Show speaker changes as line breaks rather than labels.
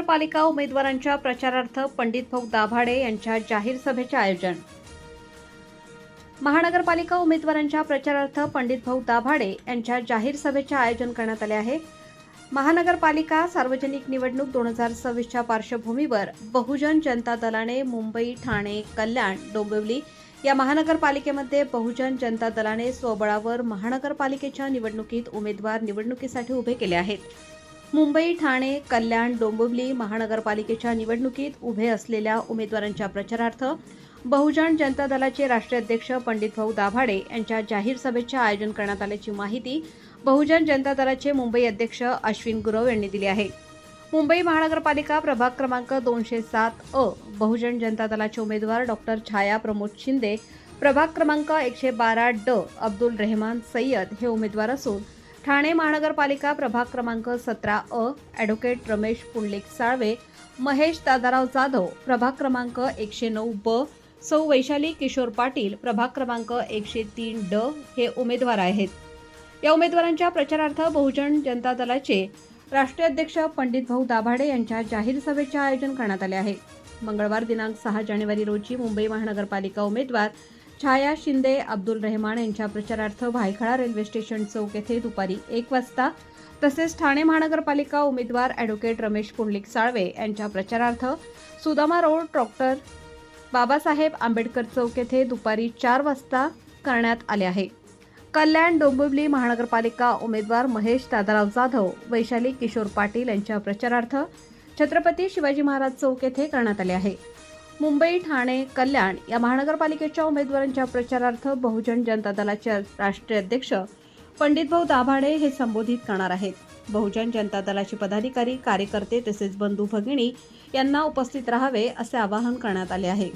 महानगरपालिका उमेदवारांच्या प्रचारार्थ पंडित भाऊ दाभाडे यांच्या जाहीर सभेचे आयोजन. महानगरपालिका उमेदवारांच्या प्रचारार्थ पंडित भाऊ दाभाडे यांच्या जाहीर सभेचे आयोजन करण्यात आले आहे. महानगरपालिका सार्वजनिक निवडणूक 2026च्या पार्श्वभूमीवर बहुजन जनता दलाने मुंबई, ठाणे, कल्याण, डोंबिवली या महानगरपालिकेमध्ये बहुजन जनता दलाने स्वबळावर महानगरपालिकेच्या निवडणुकीत उमेदवार निवडणुकीसाठी उभे केले आहेत. मुंबई, ठाणे, कल्याण, डोंबिवली महानगरपालिकेच्या निवडणुकीत उभे असलेल्या उमेदवारांच्या प्रचारार्थ बहुजन जनता दलाचे राष्ट्रीय अध्यक्ष पंडित भाऊ दाभाडे यांच्या जाहीर सभेचे आयोजन करण्यात आल्याची माहिती बहुजन जनता दलाचे मुंबई अध्यक्ष अश्विन गुरव यांनी दिली आहे. मुंबई महानगरपालिका प्रभाग क्रमांक 207 बहुजन जनता दलाचे उमेदवार डॉक्टर छाया प्रमोद शिंदे, प्रभाग क्रमांक 112 अब्दुल रेहमान सय्यद हे उमेदवार असून ठाणे महानगरपालिका प्रभाग क्रमांक 17 ॲडव्होकेट रमेश पुंडलिक साळवे, महेश दादाराव जाधव, प्रभाग क्रमांक 109 सौ वैशाली किशोर पाटील, प्रभाग क्रमांक 103 हे उमेदवार आहेत. या उमेदवारांच्या प्रचारार्थ बहुजन जनता दलाचे राष्ट्रीय अध्यक्ष पंडित भाऊ दाभाडे यांच्या जाहीर सभेचे आयोजन करण्यात आले आहे. मंगळवार दिनांक 6 जानेवारी रोजी मुंबई महानगरपालिका उमेदवार छाया शिंदे, अब्दुल रेहमान यांच्या प्रचारार्थ भायखळा रेल्वे स्टेशन चौक येथे दुपारी 1 वाजता तसेच ठाणे महानगरपालिका उमेदवार ॲडव्होकेट रमेश पुंडलिक साळवे यांच्या प्रचारार्थ सुदामा रोड डॉक्टर बाबासाहेब आंबेडकर चौक येथे दुपारी 4 वाजता करण्यात आले आहे. कल्याण डोंबिवली महानगरपालिका उमेदवार महेश दादाराव जाधव, वैशाली किशोर पाटील यांच्या प्रचारार्थ छत्रपती शिवाजी महाराज चौक येथे करण्यात आले आहे. मुंबई, ठाणे, कल्याण या महानगरपालिकेच्या उमेदवारांच्या प्रचारार्थ बहुजन जनता दलाचे राष्ट्रीय अध्यक्ष पंडित भाऊ दाभाडे हे संबोधित करणार आहेत. बहुजन जनता दलाचे पदाधिकारी, कार्यकर्ते तसेच बंधू भगिनी यांना उपस्थित राहावे असे आवाहन करण्यात आले आहे.